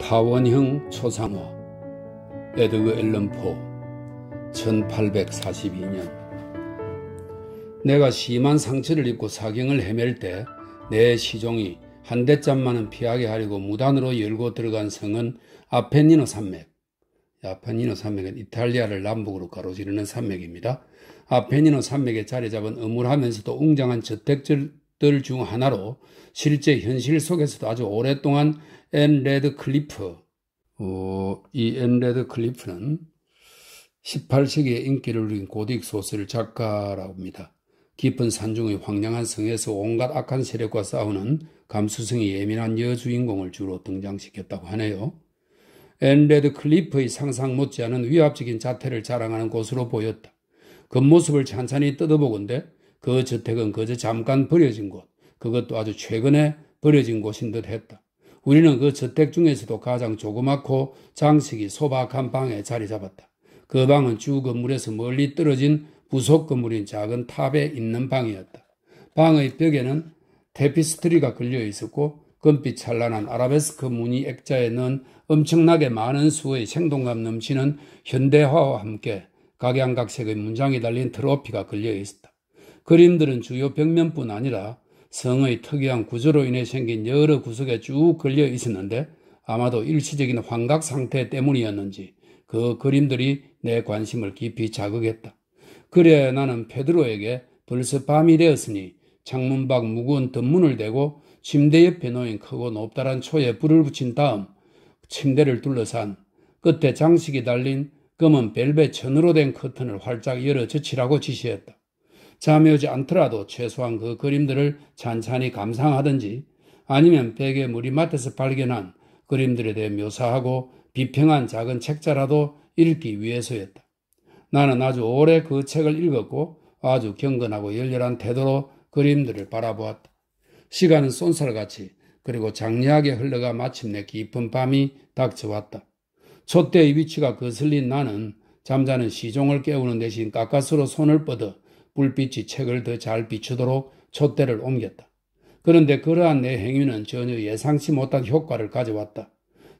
타원형 초상화 에드거 앨런 포 1842년. 내가 심한 상처를 입고 사경을 헤맬 때 내 시종이 한 대짬만은 피하게 하려고 무단으로 열고 들어간 성은 아펜니노 산맥. 아펜니노 산맥은 이탈리아를 남북으로 가로지르는 산맥입니다. 아펜니노 산맥에 자리 잡은 음울하면서도 웅장한 저택들 중 하나로 실제 현실 속에서도 아주 오랫동안 앤 레드클리프, 이 앤 레드클리프는 18세기에 인기를 누린 고딕 소설 작가라고 합니다. 깊은 산중의 황량한 성에서 온갖 악한 세력과 싸우는 감수성이 예민한 여주인공을 주로 등장시켰다고 하네요. 앤 레드클리프의 상상 못지않은 위압적인 자태를 자랑하는 곳으로 보였다. 겉모습을 찬찬히 뜯어보건대 그 저택은 그저 잠깐 버려진 곳, 그것도 아주 최근에 버려진 곳인 듯 했다. 우리는 그 저택 중에서도 가장 조그맣고 장식이 소박한 방에 자리 잡았다. 그 방은 주 건물에서 멀리 떨어진 부속 건물인 작은 탑에 있는 방이었다. 방의 벽에는 테피스트리가 걸려 있었고 금빛 찬란한 아라베스크 무늬 액자에 넣은 엄청나게 많은 수의 생동감 넘치는 현대화와 함께 각양각색의 문장이 달린 트로피가 걸려 있었다. 그림들은 주요 벽면뿐 아니라 성의 특이한 구조로 인해 생긴 여러 구석에 쭉 걸려 있었는데 아마도 일시적인 환각 상태 때문이었는지 그 그림들이 내 관심을 깊이 자극했다. 그래 나는 페드로에게 벌써 밤이 되었으니 창문 밖 무거운 덧문을 대고 침대 옆에 놓인 크고 높다란 초에 불을 붙인 다음 침대를 둘러싼 끝에 장식이 달린 검은 벨벳 천으로 된 커튼을 활짝 열어 젖히라고 지시했다. 잠이 오지 않더라도 최소한 그 그림들을 찬찬히 감상하든지 아니면 베개 머리맡에서 발견한 그림들에 대해 묘사하고 비평한 작은 책자라도 읽기 위해서였다. 나는 아주 오래 그 책을 읽었고 아주 경건하고 열렬한 태도로 그림들을 바라보았다. 시간은 쏜살같이 그리고 장렬하게 흘러가 마침내 깊은 밤이 닥쳐왔다. 촛대의 위치가 거슬린 나는 잠자는 시종을 깨우는 대신 가까스로 손을 뻗어 불빛이 책을 더 잘 비추도록 촛대를 옮겼다. 그런데 그러한 내 행위는 전혀 예상치 못한 효과를 가져왔다.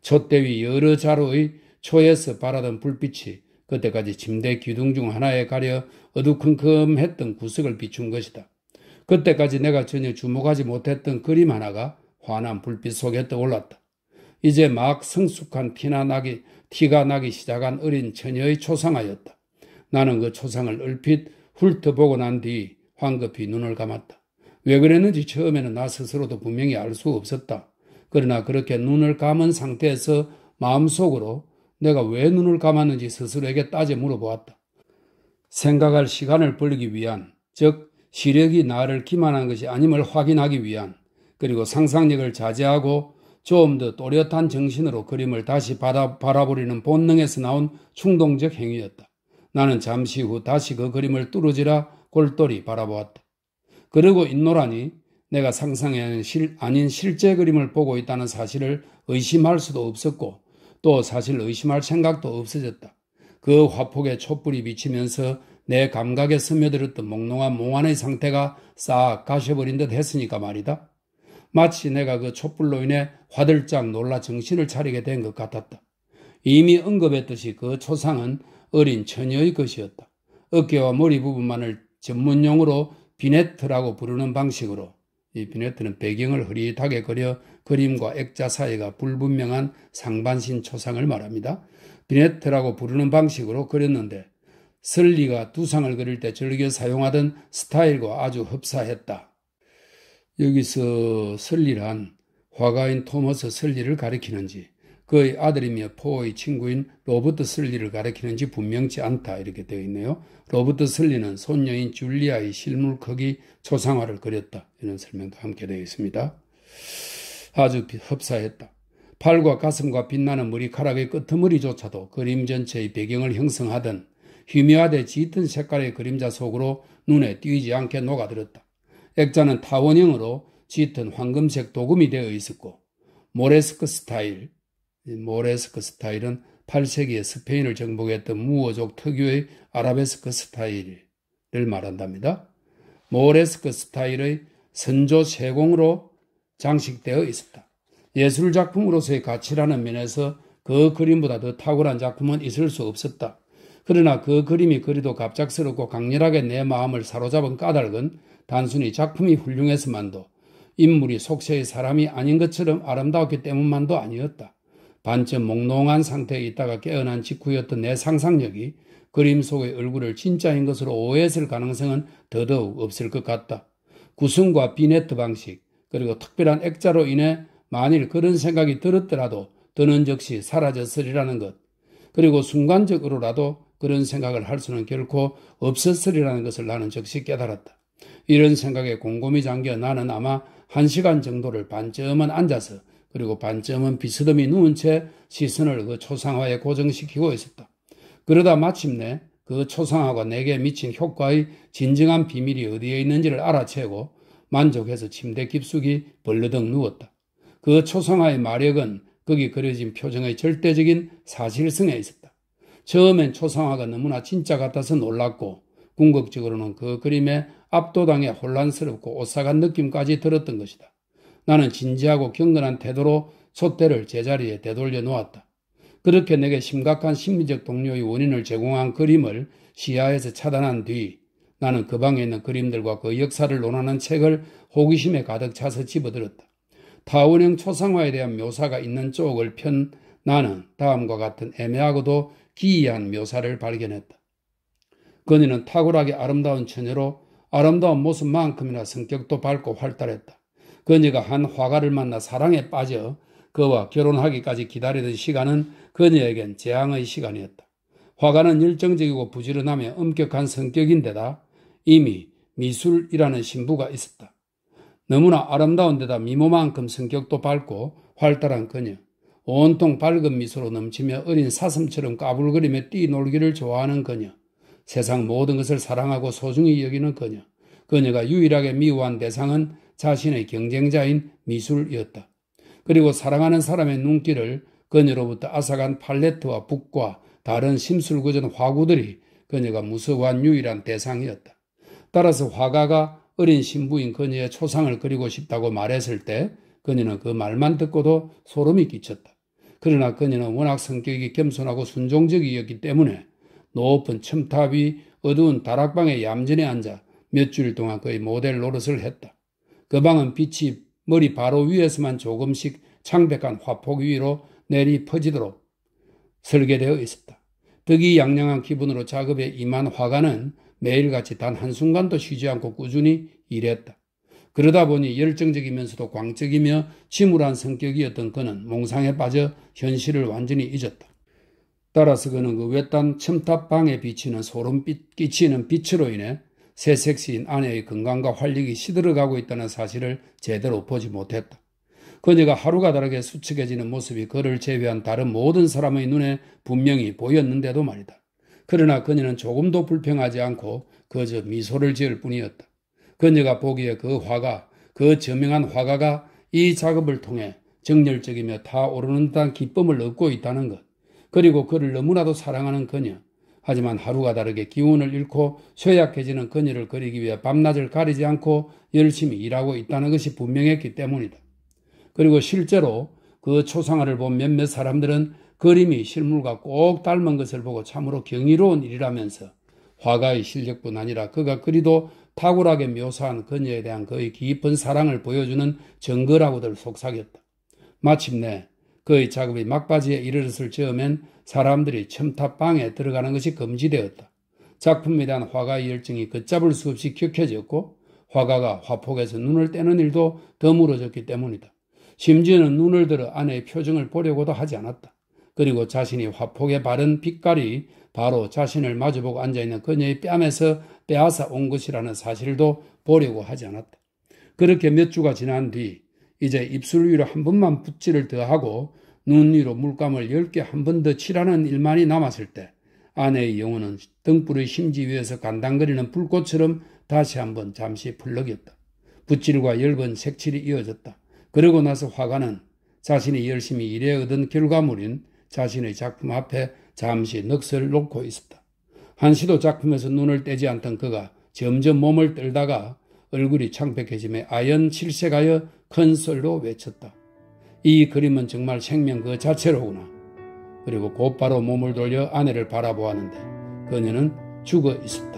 촛대 위 여러 자루의 초에서 발하던 불빛이 그때까지 침대 기둥 중 하나에 가려 어두컴컴했던 구석을 비춘 것이다. 그때까지 내가 전혀 주목하지 못했던 그림 하나가 환한 불빛 속에 떠올랐다. 이제 막 성숙한 티가 나기 시작한 어린 처녀의 초상화였다. 나는 그 초상을 얼핏 훑어보고 난 뒤 황급히 눈을 감았다. 왜 그랬는지 처음에는 나 스스로도 분명히 알 수 없었다. 그러나 그렇게 눈을 감은 상태에서 마음속으로 내가 왜 눈을 감았는지 스스로에게 따져 물어보았다. 생각할 시간을 벌기 위한, 즉 시력이 나를 기만한 것이 아님을 확인하기 위한, 그리고 상상력을 자제하고 좀 더 또렷한 정신으로 그림을 다시 바라보려는 본능에서 나온 충동적 행위였다. 나는 잠시 후 다시 그 그림을 뚫어지라 골똘히 바라보았다. 그러고 있노라니 내가 상상이 아닌 실제 그림을 보고 있다는 사실을 의심할 수도 없었고 또 사실 의심할 생각도 없어졌다. 그 화폭에 촛불이 비치면서 내 감각에 스며들었던 몽롱한 몽환의 상태가 싹 가셔버린 듯 했으니까 말이다. 마치 내가 그 촛불로 인해 화들짝 놀라 정신을 차리게 된 것 같았다. 이미 언급했듯이 그 초상은 어린 처녀의 것이었다. 어깨와 머리 부분만을 전문용어로 비네트라고 부르는 방식으로, 이 비네트는 배경을 흐릿하게 그려 그림과 액자 사이가 불분명한 상반신 초상을 말합니다. 비네트라고 부르는 방식으로 그렸는데 설리가 두상을 그릴 때 즐겨 사용하던 스타일과 아주 흡사했다. 여기서 설리란 화가인 토머스 설리를 가리키는지 그의 아들이며 포의 친구인 로버트 설리를 가리키는지 분명치 않다 이렇게 되어 있네요. 로버트 설리는 손녀인 줄리아의 실물 크기 초상화를 그렸다. 이런 설명도 함께 되어 있습니다. 아주 흡사했다. 팔과 가슴과 빛나는 머리카락의 끄트머리조차도 그림 전체의 배경을 형성하던 희미하되 짙은 색깔의 그림자 속으로 눈에 띄지 않게 녹아들었다. 액자는 타원형으로 짙은 황금색 도금이 되어 있었고 모레스크 스타일은 8세기에 스페인을 정복했던 무어족 특유의 아라베스크 스타일을 말한답니다. 모레스크 스타일의 선조 세공으로 장식되어 있었다. 예술작품으로서의 가치라는 면에서 그 그림보다 더 탁월한 작품은 있을 수 없었다. 그러나 그 그림이 그리도 갑작스럽고 강렬하게 내 마음을 사로잡은 까닭은 단순히 작품이 훌륭해서만도 인물이 속세의 사람이 아닌 것처럼 아름다웠기 때문만도 아니었다. 반쯤 몽롱한 상태에 있다가 깨어난 직후였던 내 상상력이 그림 속의 얼굴을 진짜인 것으로 오해했을 가능성은 더더욱 없을 것 같다. 구성과 비네트 방식 그리고 특별한 액자로 인해 만일 그런 생각이 들었더라도 드는 즉시 사라졌으리라는 것, 그리고 순간적으로라도 그런 생각을 할 수는 결코 없었으리라는 것을 나는 즉시 깨달았다. 이런 생각에 곰곰이 잠겨 나는 아마 1시간 정도를 반쯤은 앉아서 그리고 반쯤은 비스듬히 누운 채 시선을 그 초상화에 고정시키고 있었다. 그러다 마침내 그 초상화가 내게 미친 효과의 진정한 비밀이 어디에 있는지를 알아채고 만족해서 침대 깊숙이 벌러덩 누웠다. 그 초상화의 마력은 거기 그려진 표정의 절대적인 사실성에 있었다. 처음엔 초상화가 너무나 진짜 같아서 놀랐고 궁극적으로는 그 그림에 압도당해 혼란스럽고 오싹한 느낌까지 들었던 것이다. 나는 진지하고 경건한 태도로 촛대를 제자리에 되돌려 놓았다. 그렇게 내게 심각한 심리적 동요의 원인을 제공한 그림을 시야에서 차단한 뒤 나는 그 방에 있는 그림들과 그 역사를 논하는 책을 호기심에 가득 차서 집어들었다. 타원형 초상화에 대한 묘사가 있는 쪽을 편 나는 다음과 같은 애매하고도 기이한 묘사를 발견했다. 그녀는 탁월하게 아름다운 처녀로 아름다운 모습만큼이나 성격도 밝고 활달했다. 그녀가 한 화가를 만나 사랑에 빠져 그와 결혼하기까지 기다리던 시간은 그녀에겐 재앙의 시간이었다. 화가는 열정적이고 부지런하며 엄격한 성격인데다 이미 미술이라는 신부가 있었다. 너무나 아름다운 데다 미모만큼 성격도 밝고 활달한 그녀, 온통 밝은 미소로 넘치며 어린 사슴처럼 까불거리며 뛰놀기를 좋아하는 그녀, 세상 모든 것을 사랑하고 소중히 여기는 그녀, 그녀가 유일하게 미워한 대상은 자신의 경쟁자인 미술이었다. 그리고 사랑하는 사람의 눈길을 그녀로부터 앗아간 팔레트와 붓과 다른 심술궂은 화구들이 그녀가 무서워한 유일한 대상이었다. 따라서 화가가 어린 신부인 그녀의 초상을 그리고 싶다고 말했을 때 그녀는 그 말만 듣고도 소름이 끼쳤다. 그러나 그녀는 워낙 성격이 겸손하고 순종적이었기 때문에 높은 첨탑 위 어두운 다락방에 얌전히 앉아 몇 주일 동안 그의 모델 노릇을 했다. 그 방은 빛이 머리 바로 위에서만 조금씩 창백한 화폭 위로 내리 퍼지도록 설계되어 있었다. 득이양양한 기분으로 작업에 임한 화가는 매일같이 단 한순간도 쉬지 않고 꾸준히 일했다. 그러다 보니 열정적이면서도 광적이며 침울한 성격이었던 그는 몽상에 빠져 현실을 완전히 잊었다. 따라서 그는 그 외딴 첨탑방에 비치는 소름 끼치는 빛으로 인해 새 섹시인 아내의 건강과 활력이 시들어가고 있다는 사실을 제대로 보지 못했다. 그녀가 하루가 다르게 수척해지는 모습이 그를 제외한 다른 모든 사람의 눈에 분명히 보였는데도 말이다. 그러나 그녀는 조금도 불평하지 않고 그저 미소를 지을 뿐이었다. 그녀가 보기에 그 화가, 그 저명한 화가가 이 작업을 통해 정열적이며 타오르는 듯한 기쁨을 얻고 있다는 것, 그리고 그를 너무나도 사랑하는 그녀, 하지만 하루가 다르게 기운을 잃고 쇠약해지는 그녀를 그리기 위해 밤낮을 가리지 않고 열심히 일하고 있다는 것이 분명했기 때문이다. 그리고 실제로 그 초상화를 본 몇몇 사람들은 그림이 실물과 꼭 닮은 것을 보고 참으로 경이로운 일이라면서 화가의 실력뿐 아니라 그가 그리도 탁월하게 묘사한 그녀에 대한 그의 깊은 사랑을 보여주는 증거라고들 속삭였다. 마침내 그의 작업이 막바지에 이르렀을 즈음엔 사람들이 첨탑방에 들어가는 것이 금지되었다. 작품에 대한 화가의 열정이 걷잡을 수 없이 격해졌고 화가가 화폭에서 눈을 떼는 일도 드물어졌기 때문이다. 심지어는 눈을 들어 아내의 표정을 보려고도 하지 않았다. 그리고 자신이 화폭에 바른 빛깔이 바로 자신을 마주보고 앉아있는 그녀의 뺨에서 빼앗아 온 것이라는 사실도 보려고 하지 않았다. 그렇게 몇 주가 지난 뒤 이제 입술 위로 한 번만 붓질을 더하고 눈 위로 물감을 10개 한 번 더 칠하는 일만이 남았을 때 아내의 영혼은 등불의 심지 위에서 간당거리는 불꽃처럼 다시 한번 잠시 풀럭였다. 붓질과 엷은 색칠이 이어졌다. 그러고 나서 화가는 자신이 열심히 일해 얻은 결과물인 자신의 작품 앞에 잠시 넋을 놓고 있었다. 한시도 작품에서 눈을 떼지 않던 그가 점점 몸을 떨다가 얼굴이 창백해짐에 아연 칠색하여 큰 소리로 외쳤다. 이 그림은 정말 생명 그 자체로구나. 그리고 곧바로 몸을 돌려 아내를 바라보았는데 그녀는 죽어 있었다.